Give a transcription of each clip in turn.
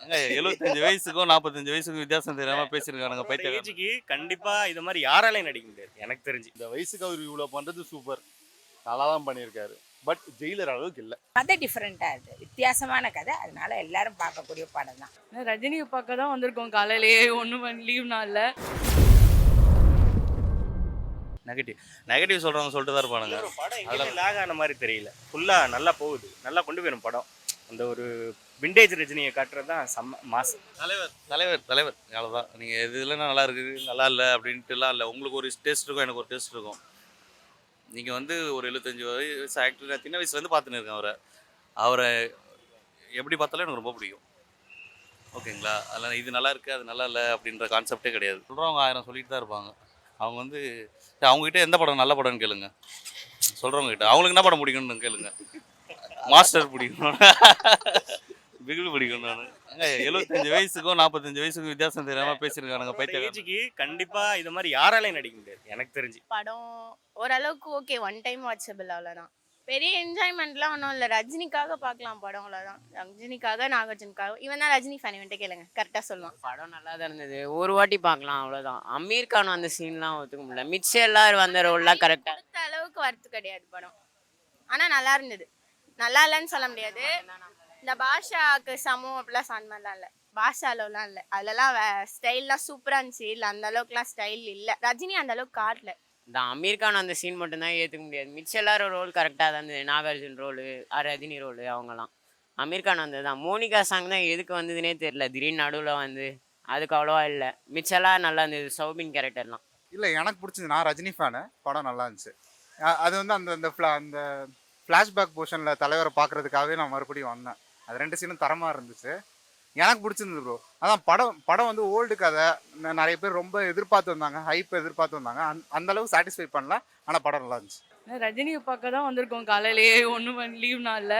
75 வயசுக்கும் 45 வயசுக்கும் வித்தியாசம் தெரியாம பேசியிருக்கானுங்க அவரோட பைத்தியக்காரன். ஏஜுக்கு கண்டிப்பா இது மாதிரி யாராலையும் நடிக்க முடியாது எனக்கு தெரிஞ்சு. இந்த வயசுக்கு அவர் இவ்வளோ பண்ணுறது சூப்பர், நல்லா தான் பண்ணியிருக்காரு. பட் ஜெயிலர் அளவுக்கு இல்லை. கதை டிஃப்ரெண்ட்டாக இருக்குது, வித்தியாசமான கதை, அதனால எல்லாரும் பார்க்கக்கூடிய படம் தான். ரஜினியை பார்க்க தான் வந்திருக்கோம் காலையிலேயே, ஒன்றும் லீவ் நாளில். நெகட்டிவ் நெகட்டிவ் சொல்றவங்க சொல்லிட்டு தான் இருப்பானுங்க. ஒரு படம் எங்கேயுமே லேக் ஆன மாதிரி தெரியல. ஃபுல்லா நல்லா போகுது, நல்லா கொண்டு போயிடும் படம். அந்த ஒரு விண்டேஜ் ரஜினியை காட்டுறது தான் செம்ம மாஸ். தலைவர் தலைவர் தலைவர் அவ்வளோதான். நீங்கள் எது இல்லைன்னா நல்லா இருக்குது நல்லா இல்லை அப்படின்ட்டுலாம் இல்லை. உங்களுக்கு ஒரு டேஸ்ட் இருக்கும், எனக்கு ஒரு டேஸ்ட் இருக்கும். நீங்கள் வந்து ஒரு 75 வயசு ஆக்டர், நான் சின்ன வயசுலேருந்து பார்த்துன்னு இருக்கேன் அவரை. அவரை எப்படி பார்த்தாலும் எனக்கு ரொம்ப பிடிக்கும். ஓகேங்களா? அதனால் இது நல்லா இருக்குது அது நல்லா இல்லை அப்படின்ற கான்செப்டே கிடையாது. சொல்கிறவங்க 1000 சொல்லிட்டு தான் இருப்பாங்க. அவங்க வந்து அவங்ககிட்ட எந்த படம் நல்ல படம்னு கேளுங்க. சொல்கிறவங்க கிட்ட அவங்களுக்கு என்ன படம் பிடிக்கும்னு கேளுங்க. மாஸ்டர் பிடிக்கும், பிகில் பிடிக்கும். நான் 75 வயசுக்கும் 45 வயசுக்கும் வித்தியாசம் தெரியாமல் பேசியிருக்கானுங்க அவரோட பைத்தியக்காரன். ஏஜுக்கு கண்டிப்பா இது மாதிரி யாராலையும் நடிக்க முடியாது எனக்கு தெரிஞ்சு. படம் ஓரளவுக்கு ஓகே, ஒன் டைம் வாட்சபிள், அவ்வளோதான். பெரிய என்ஜாய்மெண்ட்லாம் ஒன்றும் இல்லை, ரஜினிக்காக பார்க்கலாம் படம், அவ்வளோதான். ரஜினிக்காக, நாகார்ஜுனுக்காக. இவன் தான் ரஜினி ஃபேன், இவன்ட்ட கேளுங்க, கரெக்டாக சொல்லுவான். படம் நல்லா தான் இருந்தது, ஒரு வாட்டி பார்க்கலாம் அவ்வளோதான். அமீர் கான் அந்த சீன்லாம் ஒத்துக்க முடியல, மிச்சம் எல்லாரும் வந்த ரோல்லாம் கரெக்டாக. அடுத்த அளவுக்கு வரத்து கிடையாது படம், ஆனால் நல்லா இருந்தது. நல்லா இல்லைன்னு சொல்ல முடியாது. இந்த பாஷாக்கு சமம் அப்படிலாம் அந்த மாதிரிலாம் இல்லை, பாஷாலெலாம் இல்லை. அதெல்லாம் ஸ்டைல்லாம் சூப்பராக இருந்துச்சு. இல்லை அந்த அளவுக்குலாம் ஸ்டைல் இல்லை, ரஜினி அந்த அளவுக்கு காட்டல. இந்த அமீர் கான் அந்த சீன் மட்டும்தான் ஏற்றுக்க முடியாது, மிச்சம் எல்லாரும் ரோல் கரெக்டாக தான் இருந்தது. நாகார்ஜுன் ரோலு, ரஜினி ரோலு, அவங்கலாம். அமீர் கான் வந்தது தான். மோனிகா சாங் தான் எதுக்கு வந்ததுன்னே தெரில, திடீர்னு நடுவில் வந்து அதுக்கு அவ்வளோவா இல்லை. மிச்சம்லாம் நல்லா இருந்தது, சௌபின் கேரக்டர்லாம். இல்லை எனக்கு பிடிச்சது, நான் ரஜினி ஃபேனு, படம் நல்லா இருந்துச்சு. அது வந்து அந்த அந்த ஃப்ளாஷ்பேக் போர்ஷனில் தலைவரை பார்க்குறதுக்காகவே நான் மறுபடியும் வந்தேன். அது 2 சீனும் தரமாக இருந்துச்சு, எனக்கு பிடிச்சிருந்தது ப்ரோ. அதான் படம் வந்து ஓல்டு கதை, நிறைய பேர் ரொம்ப எதிர்பார்த்து வந்தாங்க, ஹைப் எதிர்பார்த்து வந்தாங்க. அந்த அளவுக்கு சாட்டிஸ்ஃபை பண்ணல, ஆனால் படம் நல்லா இருந்துச்சு. ரஜினியை பார்க்க தான் வந்திருக்கோம் காலையிலேயே, ஒன்றும் லீவ் நாளில்.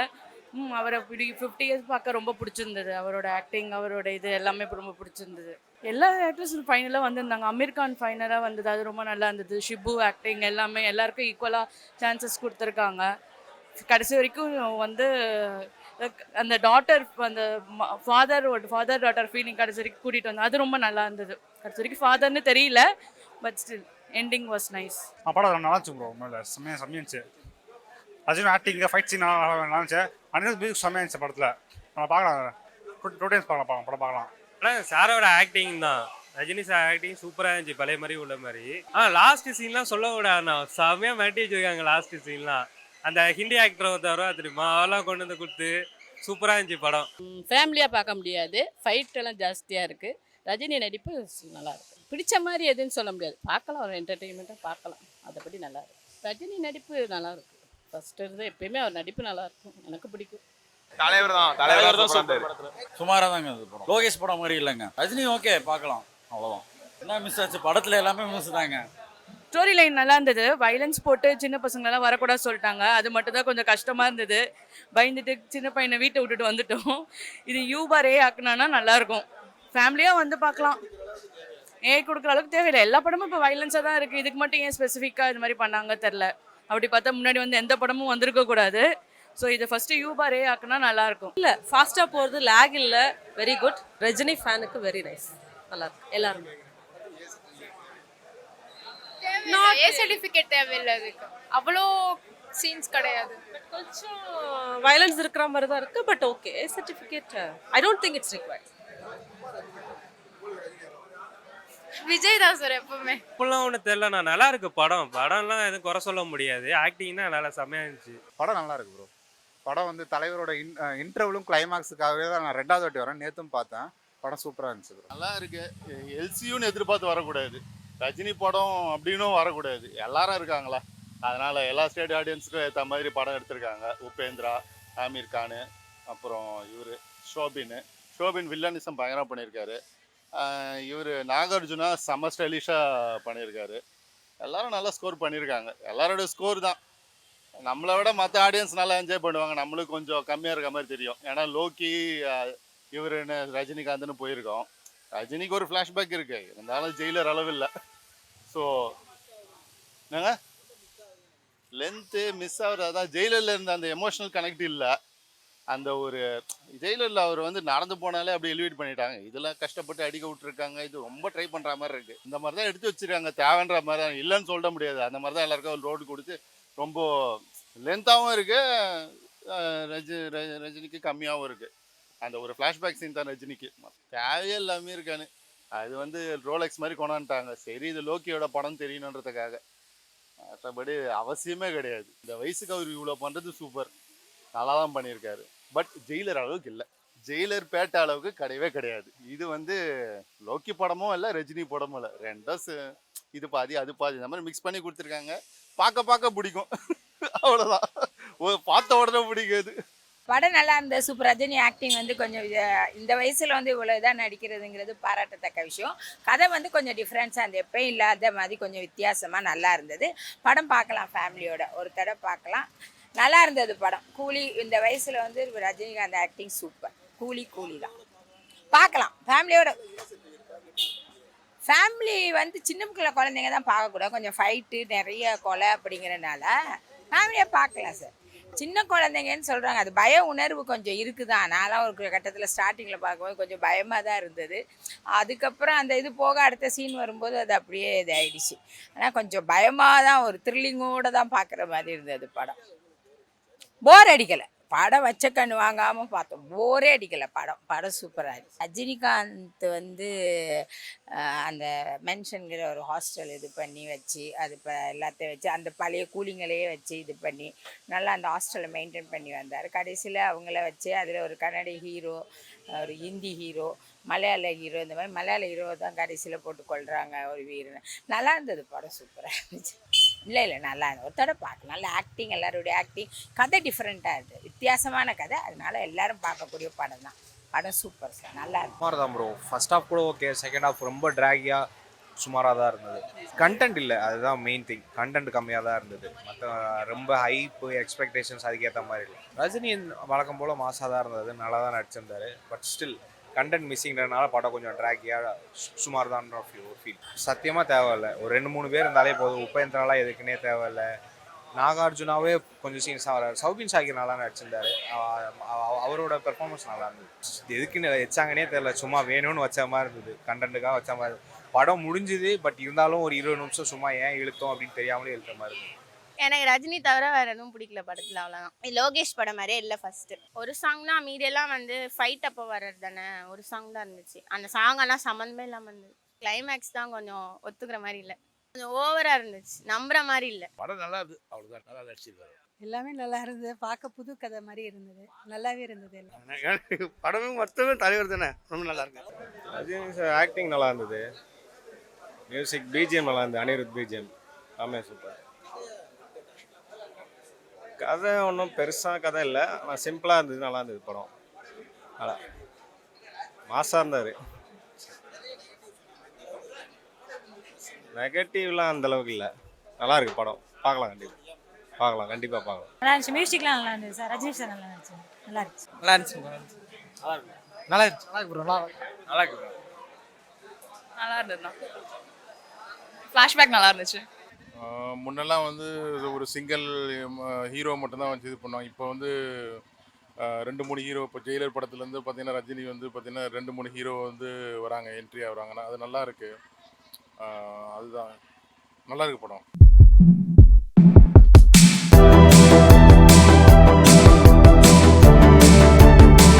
அவரை 50 இயர்ஸ் பார்க்க ரொம்ப பிடிச்சிருந்தது. அவரோட ஆக்டிங், அவரோட இது எல்லாமே ரொம்ப பிடிச்சிருந்தது. எல்லா ஆக்ட்ரஸும் ஃபைனலாக வந்திருந்தாங்க. அமீர் கான் ஃபைனலாக வந்தது, அது ரொம்ப நல்லா இருந்தது. ஷிபு ஆக்டிங் எல்லாமே எல்லாருக்கும் ஈக்குவலாக சான்சஸ் கொடுத்துருக்காங்க. கடைசி வரைக்கும் வந்து அந்த டாட்டர், அந்த ஃபாதர் டாட்டர் ஃபீலிங் கடைசி வரைக்கும் கூட்டிகிட்டு வந்தோம், அது ரொம்ப நல்லா இருந்தது. கடைசி வரைக்கும் ஃபாதர்னு தெரியல, but still ending was nice. படம் நல்லா இருந்துச்சு ப்ரோ, மேலே செம்மையாக இருந்துச்சு. ரஜினி ஆக்டிங், ஃபைட் சீன் நல்லா இருந்துச்சு. அனிருத் மியூசிக் செம்மையாக இருந்துச்சு படத்தில். நம்ம பார்க்கலாம், 2 டைம்ஸ் பார்க்கலாம் படம் பார்க்கலாம். ஆனால் சாரோட ஆக்டிங் தான், ரஜினி சார் ஆக்டிங் சூப்பராக இருந்துச்சு, பழைய மாதிரி உள்ள மாதிரி. லாஸ்ட் சீன்லாம் சொல்ல விடாண்ணா, செம்மையாக மிரட்டி வச்சுருக்காங்க லாஸ்ட் சீன்லாம். அந்த ஹிந்தி ஆக்டரை தவிர தெரியுமா, அதெல்லாம் கொண்டு வந்து கொடுத்து சூப்பராக இருந்துச்சு படம். ஃபேமிலியாக பார்க்க முடியாது, ஃபைட் எல்லாம் ஜாஸ்தியாக இருக்குது. ரஜினி நடிப்பு நல்லா இருக்குது. பிடிச்ச மாதிரி எதுன்னு சொல்ல முடியாது, பார்க்கலாம், ஒரு என்டர்டெயின்மெண்ட்டாக பார்க்கலாம். அதைப்படி நல்லா இருக்கு. ரஜினி நடிப்பு நல்லா இருக்கு, ஃபர்ஸ்ட் இருந்து எப்பயுமே அவர் நடிப்பு நல்லா இருக்கும், எனக்கு பிடிக்கும். தலைவர் தான் சுமாராக தாங்க அது படம். லோகேஷ் படம் மாதிரி இல்லைங்க. ரஜினி ஓகே பார்க்கலாம், அவ்வளோதான். என்ன மிஸ் ஆச்சு படத்தில், எல்லாமே மிஸ் தாங்க. ஸ்டோரி லைன் நல்லா இருந்தது. வைலன்ஸ் போட்டு சின்ன பசங்களெல்லாம் வரக்கூடாது சொல்லிட்டாங்க, அது மட்டும் தான் கொஞ்சம் கஷ்டமாக இருந்தது. பயந்துட்டு சின்ன பையனை வீட்டை விட்டுட்டு வந்துட்டோம். இது யூபாரே ஆக்குனானா நல்லாயிருக்கும், ஃபேமிலியாக வந்து பார்க்கலாம். கொடுக்குற அளவுக்கு தேவையில்லை, எல்லா படமும் இப்போ வைலன்ஸாக தான் இருக்குது. இதுக்கு மட்டும் ஏன் ஸ்பெசிஃபிக்காக இது மாதிரி பண்ணாங்க தெரில. அப்படி பார்த்தா முன்னாடி வந்து எந்த படமும் வந்திருக்கக்கூடாது. ஸோ இதை ஃபஸ்ட்டு யூபாரே ஆக்குனா நல்லாயிருக்கும். இல்லை ஃபாஸ்ட்டாக போகிறது, லேக் இல்லை, வெரி குட். ரஜினி ஃபேனுக்கு வெரி நைஸ், நல்லாயிருக்கும் எல்லாருமே. ஏ சர்டிஃபிகேட் தேவையில்லை, அதுக்கு அவ்வளோ சீன்ஸ் கிடையாது. கொஞ்சம் வயலன்ஸ் இருக்கிற மாதிரி தான் இருக்குது, but okay. Certificate I don't think it's required. Vijay தான் சார் எப்பவுமே. இப்பெல்லாம் ஒன்றும் தெரில, நான் நல்லா இருக்கு படம்லாம் எதுவும் குறை சொல்ல முடியாது. ஆக்டிங் தான் நல்லா செம்மையாக இருந்துச்சு. படம் நல்லா இருக்கு ப்ரோ. படம் வந்து தலைவரோட இன்டர்வலும் கிளைமாக்ஸுக்காகவே தான் நான் 2வது வாட்டி வரேன், நேற்றும் பார்த்தேன். படம் சூப்பராக இருந்துச்சு ப்ரோ. நல்லா இருக்கு. எல்சியூன்னு எதிர்பார்த்து வரக்கூடாது, ரஜினி படம் அப்படின்னும் வரக்கூடாது. எல்லாரும் இருக்காங்களா, அதனால் எல்லா ஸ்டேட் ஆடியன்ஸுக்கும் ஏற்ற மாதிரி படம் எடுத்திருக்காங்க. உபேந்திரா, ஆமீர் கானு, அப்புறம் இவர் ஷோபின் வில்லனிசம் பயங்கரமாக பண்ணியிருக்காரு. இவர் நாகார்ஜுனா செம்ம ஸ்டைலிஷாக பண்ணியிருக்காரு. எல்லோரும் நல்லா ஸ்கோர் பண்ணியிருக்காங்க. எல்லாரோட ஸ்கோர் தான். நம்மளை விட மற்ற ஆடியன்ஸ் நல்லா என்ஜாய் பண்ணுவாங்க, நம்மளுக்கு கொஞ்சம் கம்மியாக இருக்க மாதிரி தெரியும். ஏன்னா லோக்கி இவருன்னு ரஜினிகாந்த்னு போயிருக்கோம். ரஜினிக்கு ஒரு ஃப்ளாஷ்பேக் இருக்கு, இருந்தாலும் ஜெயிலர் அளவு இல்லை. ஸோ என்னங்க லென்த்து மிஸ் ஆகுறது, அதான் ஜெயிலரில் இருந்த அந்த எமோஷனல் கனெக்ட் இல்லை. அந்த ஒரு ஜெயிலரில் அவர் வந்து நடந்து போனாலே அப்படி எலிவேட் பண்ணிட்டாங்க. இதெல்லாம் கஷ்டப்பட்டு அடிக்க விட்டுருக்காங்க. இது ரொம்ப ட்ரை பண்ணுற மாதிரி இருக்குது. இந்த மாதிரி தான் எடுத்து வச்சுருக்காங்க, தேவைன்ற மாதிரி தான், இல்லைன்னு சொல்ல முடியாது. அந்த மாதிரி தான் எல்லாருக்கும் ஒரு ரோடு கொடுத்து ரொம்ப லென்த்தாகவும் இருக்குது, ரஜினிக்கு கம்மியாகவும் இருக்குது. அந்த ஒரு ஃப்ளாஷ்பேக் சீன் தான் ரஜினிக்கு, தேவையே எல்லாமே இருக்கானு. அது வந்து ரோலெக்ஸ் மாதிரி கொண்டாந்துட்டாங்க. சரி, இது லோக்கியோட படம் தெரியணுன்றதுக்காக, மற்றபடி அவசியமே கிடையாது. இந்த வயசுக்கு அவர் இவ்வளோ பண்ணுறது சூப்பர், நல்லா தான் பண்ணியிருக்காரு. பட் ஜெயிலர் அளவுக்கு இல்லை, ஜெயிலர் பேட்ட அளவுக்கு கிடையவே கிடையாது. இது வந்து லோக்கி படமும் இல்லை, ரஜினி படமும் இல்லை, ரெண்டும் இது பாதி அது பாதி இந்த மாதிரி மிக்ஸ் பண்ணி கொடுத்துருக்காங்க. பார்க்க பிடிக்கும், அவ்வளோதான். பார்த்த உடனே பிடிக்காது. படம் நல்லா இருந்தது, சூப்பர். ரஜினி ஆக்டிங் வந்து கொஞ்சம் இந்த வயசில் வந்து இவ்வளோ இதாக நடிக்கிறதுங்கிறது பாராட்டத்தக்க விஷயம். கதை வந்து கொஞ்சம் டிஃப்ரென்ஸாக இருந்தது, எப்பயும் இல்லாத மாதிரி கொஞ்சம் வித்தியாசமாக நல்லா இருந்தது. படம் பார்க்கலாம், ஃபேமிலியோட ஒரு தடவை பார்க்கலாம், நல்லா இருந்தது படம். கூலி இந்த வயசில் வந்து ரஜினிகாந்த் ஆக்டிங் சூப்பர். கூலி தான் பார்க்கலாம் ஃபேமிலியோட. ஃபேமிலி வந்து சின்ன குழந்தைங்க தான் பார்க்கக்கூடாது, கொஞ்சம் ஃபைட்டு நிறைய கொலை அப்படிங்கிறனால ஃபேமிலியாக பார்க்கலாம் சார். சின்ன குழந்தைங்கன்னு சொல்கிறாங்க, அது பய உணர்வு கொஞ்சம் இருக்குதான். நான்லாம் ஒரு கட்டத்தில் ஸ்டார்டிங்கில் பார்க்கும்போது கொஞ்சம் பயமாக தான் இருந்தது. அதுக்கப்புறம் அந்த இது போக அடுத்த சீன் வரும்போது அது அப்படியே இதாகிடுச்சு. ஆனால் கொஞ்சம் பயமாக தான், ஒரு த்ரில்லிங்கோடு தான் பார்க்குற மாதிரி இருந்தது படம். போர் அடிக்கலை, படம் வச்ச கண்ணு வாங்காமல் பார்த்தோம், போரே அடிக்கலை. படம் சூப்பராக இருந்துச்சு. ரஜினிகாந்த் வந்து அந்த மென்ஷன்கிற ஒரு ஹாஸ்டல் இது பண்ணி வச்சு, அது இப்போ எல்லாத்தையும் வச்சு அந்த பழைய கூலிங்களையே வச்சு இது பண்ணி நல்லா அந்த ஹாஸ்டலை மெயின்டைன் பண்ணி வந்தார். கடைசியில் அவங்கள வச்சு அதில் ஒரு கன்னட ஹீரோ, ஒரு ஹிந்தி ஹீரோ, மலையாள ஹீரோ, இந்த மாதிரி மலையாள ஹீரோ தான் கடைசியில் போட்டு கொள்கிறாங்க ஒரு வீரனை. நல்லா இருந்தது படம், சூப்பராக இருந்துச்சு. இல்லை நல்லா இருந்தது, ஒரு தடவை பார்க்க. நல்ல ஆக்டிங், எல்லாருடைய ஆக்டிங், கதை டிஃப்ரெண்ட்டாக இருக்குது, வித்தியாசமான கதை, அதனால எல்லாரும் பார்க்கக்கூடிய படம் தான். படம் சூப்பர் சார், நல்லா இருக்கும். சுமார் தான் ப்ரோ. ஃபர்ஸ்ட் ஹாஃப் கூட ஓகே, செகண்ட் ஹாஃப் ரொம்ப ட்ராகியாக சுமாராக தான் இருந்தது. கண்டென்ட் இல்லை, அதுதான் மெயின் திங். கண்டென்ட் கம்மியாக தான் இருந்தது, மற்ற ரொம்ப ஹைப்பு எக்ஸ்பெக்டேஷன்ஸ் அதுக்கேற்ற மாதிரி இல்லை. ரஜினி வழக்கம் போல் மாசாக தான் இருந்தது, நல்லா தான் நடிச்சிருந்தாரு. பட் ஸ்டில் கண்டென்ட் மிஸ்ஸிங்கிறதுனால படம் கொஞ்சம் ட்ராகியாக சுமார் தான் ஃபீல். சத்தியமாக தேவையில்லை, ஒரு 2-3 பேர் இருந்தாலே போதும். உபேந்திராலாம் எதுக்குன்னே தேவையில்லை. நாகார்ஜுனாவே கொஞ்சம் சீன்ஸ் வராரு. சௌபின் ஷாகிர் நல்லா நடிச்சிருந்தாரு, அவரோட பெர்ஃபார்மன்ஸ் நல்லா இருந்தது. எதுக்குன்னு வச்சாங்கன்னே தெரியல, சும்மா வேணும்னு வச்ச மாதிரி இருந்தது, கண்டென்ட்டுக்காக வச்ச மாதிரி. படம் முடிஞ்சுது, பட் இருந்தாலும் ஒரு 20 நிமிஷம் சும்மா ஏன் இழுத்தோம் அப்படின்னு தெரியாமலே இழுத்த மாதிரி இருந்தது. எனக்கு ரஜினி தவிர வேற எதுவும் பிடிக்கல படத்தில், அவ்வளோதான். லோகேஷ் படம் மாதிரியே இல்லை. ஃபர்ஸ்ட் ஒரு சாங்னா மீதியெல்லாம் வந்து ஃபைட் அப்போ வர்றது தானே, ஒரு சாங் தான் இருந்துச்சு. அந்த சாங்கெல்லாம் சம்மந்தமே இல்லாமல் இருந்தது. கிளைமேக்ஸ் தான் கொஞ்சம் ஒத்துக்கிற மாதிரி இல்லை, கொஞ்சம் ஓவராக இருந்துச்சு, நம்புற மாதிரி இல்லை. படம் நல்லா இருந்தது, அவ்வளோதான். நல்லா நடிச்சிருக்காரு, எல்லாமே நல்லா இருந்தது, பார்க்க புது கதை மாதிரி இருந்தது, நல்லாவே இருந்தது எல்லாம். படமே மொத்தமே தலைவர் தானே, ரொம்ப நல்லா இருக்கு. ரஜினி சார் ஆக்டிங் நல்லா இருந்தது, மியூசிக் பிஜிஎம் நல்லா இருந்தது, அனிருத் பிஜிஎம் எல்லாமே சூப்பர். கதை ஒன்றும் பெருசாக கதை இல்லை, ஆனால் சிம்பிளாக இருந்தது, நல்லா இருந்தது படம். நல்லா மாசாக இருந்தார். நெகட்டிவ்லாம் அந்தளவுக்கு இல்லை, நல்லா இருக்கு படம். பார்க்கலாம், கண்டிப்பாக பார்க்கலாம். நல்லா இருந்துச்சு, மியூசிக்லாம் நல்லா இருந்துச்சு சார். ரஜினி சார் நல்லா இருந்துச்சு, நல்லா இருந்துச்சு. நல்லா இருந்துச்சு, நல்லா இருந்துச்சு, நல்லா இருக்கு. நல்லா இருந்ததுண்ணா, ஃப்ளாஷ்பேக் நல்லா இருந்துச்சு. முன்னெல்லாம் வந்து ஒரு சிங்கிள் ஹீரோ மட்டும்தான் வச்சு இது பண்ணோம். இப்போ வந்து 2-3 ஹீரோ. இப்போ ஜெயிலர் படத்துலேருந்து பார்த்தீங்கன்னா ரஜினி வந்து பார்த்தீங்கன்னா 2-3 ஹீரோ வந்து வராங்க, என்ட்ரி ஆகுறாங்கன்னா அது நல்லா இருக்குது. அதுதான் நல்லா இருக்கு படம்.